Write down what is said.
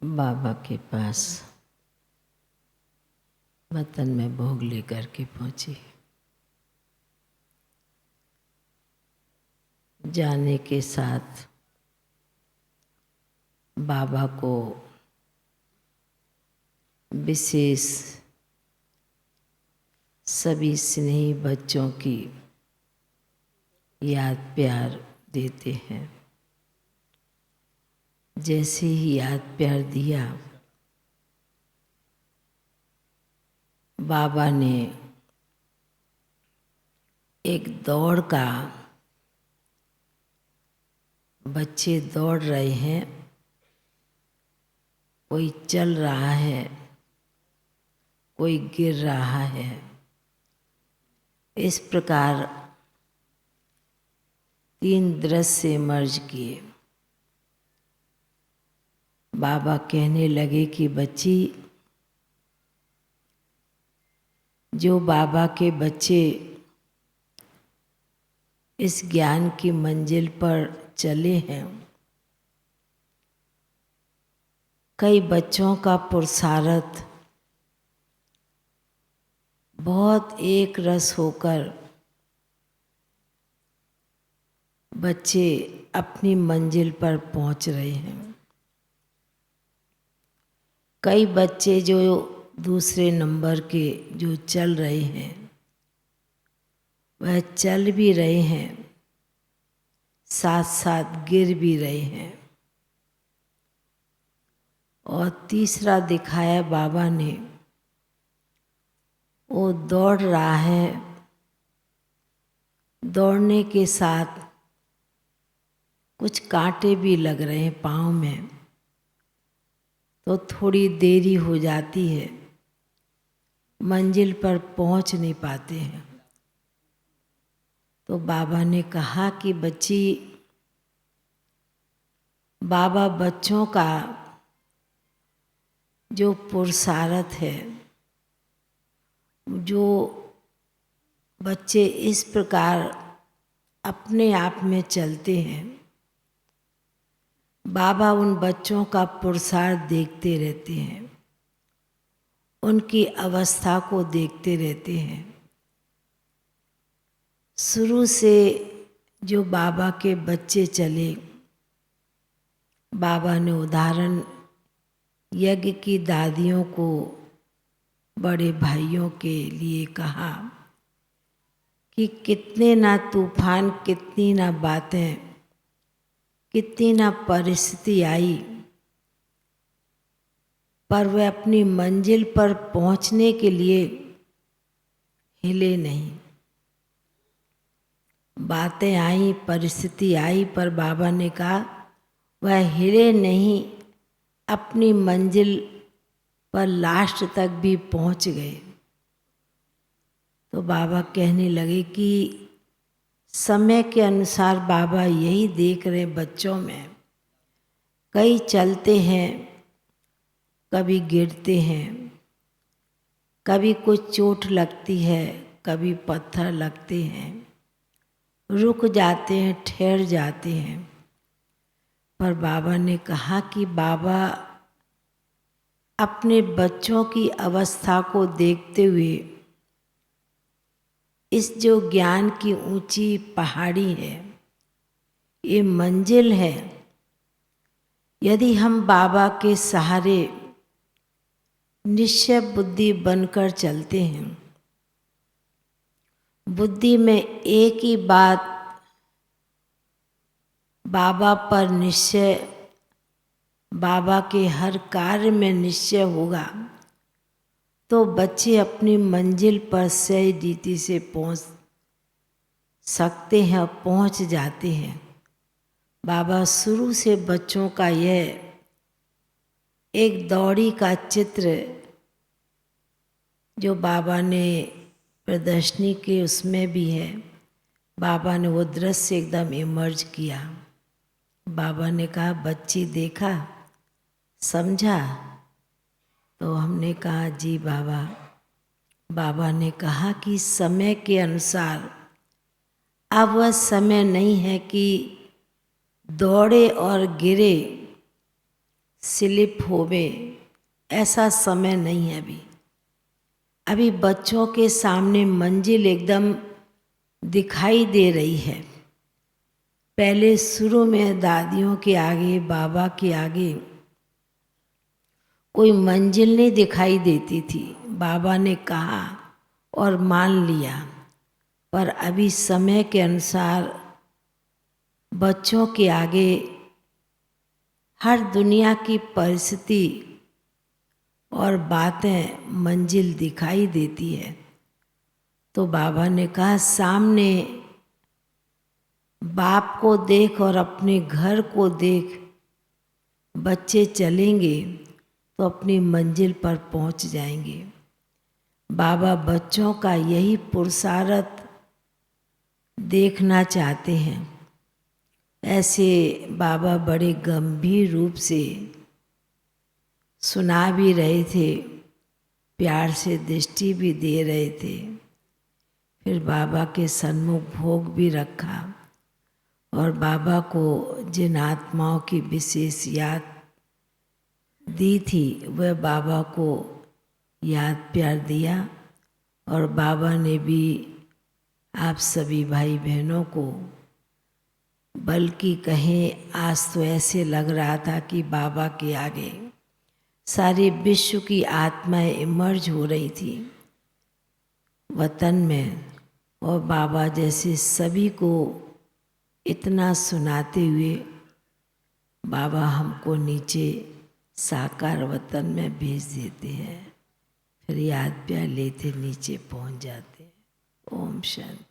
बाबा के पास वतन में भोग लेकर के पहुंची। जाने के साथ बाबा को विशेष सभी स्नेही बच्चों की याद प्यार देते हैं। जैसे ही याद प्यार दिया, बाबा ने एक दौड़ का, बच्चे दौड़ रहे हैं, कोई चल रहा है, कोई गिर रहा है, इस प्रकार 3 दृश्य मर्ज किए। बाबा कहने लगे कि बच्ची, जो बाबा के बच्चे इस ज्ञान की मंजिल पर चले हैं, कई बच्चों का पुरुषार्थ बहुत एक रस होकर बच्चे अपनी मंजिल पर पहुंच रहे हैं। कई बच्चे जो दूसरे नंबर के जो चल रहे हैं, वह चल भी रहे हैं, साथ साथ गिर भी रहे हैं। और तीसरा दिखाया बाबा ने, वो दौड़ रहा है, दौड़ने के साथ कुछ कांटे भी लग रहे हैं पाँव में, तो थोड़ी देरी हो जाती है, मंजिल पर पहुंच नहीं पाते हैं। तो बाबा ने कहा कि बच्ची, बाबा बच्चों का जो पुरुषार्थ है, जो बच्चे इस प्रकार अपने आप में चलते हैं, बाबा उन बच्चों का पुरुषार्थ देखते रहते हैं, उनकी अवस्था को देखते रहते हैं। शुरू से जो बाबा के बच्चे चले, बाबा ने उदाहरण यज्ञ की दादियों को, बड़े भाइयों के लिए कहा कि कितने ना तूफान, कितनी ना बातें, कितनी ना परिस्थिति आई, पर वे अपनी मंजिल पर पहुंचने के लिए हिले नहीं। बातें आई, परिस्थिति आई, पर बाबा ने कहा वह हिले नहीं, अपनी मंजिल पर लास्ट तक भी पहुंच गए। तो बाबा कहने लगे कि समय के अनुसार बाबा यही देख रहे बच्चों में, कई चलते हैं, कभी गिरते हैं, कभी कुछ चोट लगती है, कभी पत्थर लगते हैं, रुक जाते हैं, ठहर जाते हैं। पर बाबा ने कहा कि बाबा अपने बच्चों की अवस्था को देखते हुए, इस जो ज्ञान की ऊंची पहाड़ी है, ये मंजिल है, यदि हम बाबा के सहारे निश्चय बुद्धि बनकर चलते हैं, बुद्धि में एक ही बात, बाबा पर निश्चय, बाबा के हर कार्य में निश्चय होगा, तो बच्चे अपनी मंजिल पर सही रीति से पहुंच सकते हैं और पहुंच जाते हैं। बाबा शुरू से बच्चों का यह एक दौड़ी का चित्र, जो बाबा ने प्रदर्शनी के उसमें भी है, बाबा ने वो दृश्य एकदम इमर्ज किया। बाबा ने कहा बच्ची देखा, समझा? तो हमने कहा जी बाबा। बाबा ने कहा कि समय के अनुसार अब वह समय नहीं है कि दौड़े और गिरे, स्लिप होवे ऐसा समय नहीं है अभी। अभी बच्चों के सामने मंजिल एकदम दिखाई दे रही है। पहले शुरू में दादियों के आगे, बाबा के आगे कोई मंजिल नहीं दिखाई देती थी। बाबा ने कहा और मान लिया, पर अभी समय के अनुसार बच्चों के आगे हर दुनिया की परिस्थिति और बातें मंजिल दिखाई देती है। तो बाबा ने कहा, सामने बाप को देख और अपने घर को देख बच्चे चलेंगे तो अपनी मंजिल पर पहुंच जाएंगे। बाबा बच्चों का यही पुरुषार्थ देखना चाहते हैं। ऐसे बाबा बड़े गंभीर रूप से सुना भी रहे थे, प्यार से दृष्टि भी दे रहे थे। फिर बाबा के सन्मुख भोग भी रखा और बाबा को जिन आत्माओं की विशेष याद दी थी वह बाबा को याद प्यार दिया। और बाबा ने भी आप सभी भाई बहनों को, बल्कि कहें आज तो ऐसे लग रहा था कि बाबा के आगे सारे विश्व की आत्माएं इमर्ज हो रही थी वतन में, और बाबा जैसे सभी को इतना सुनाते हुए बाबा हमको नीचे साकार वतन में भेज देते हैं। फिर याद प्यार लेते नीचे पहुंच जाते हैं। ओम शांति।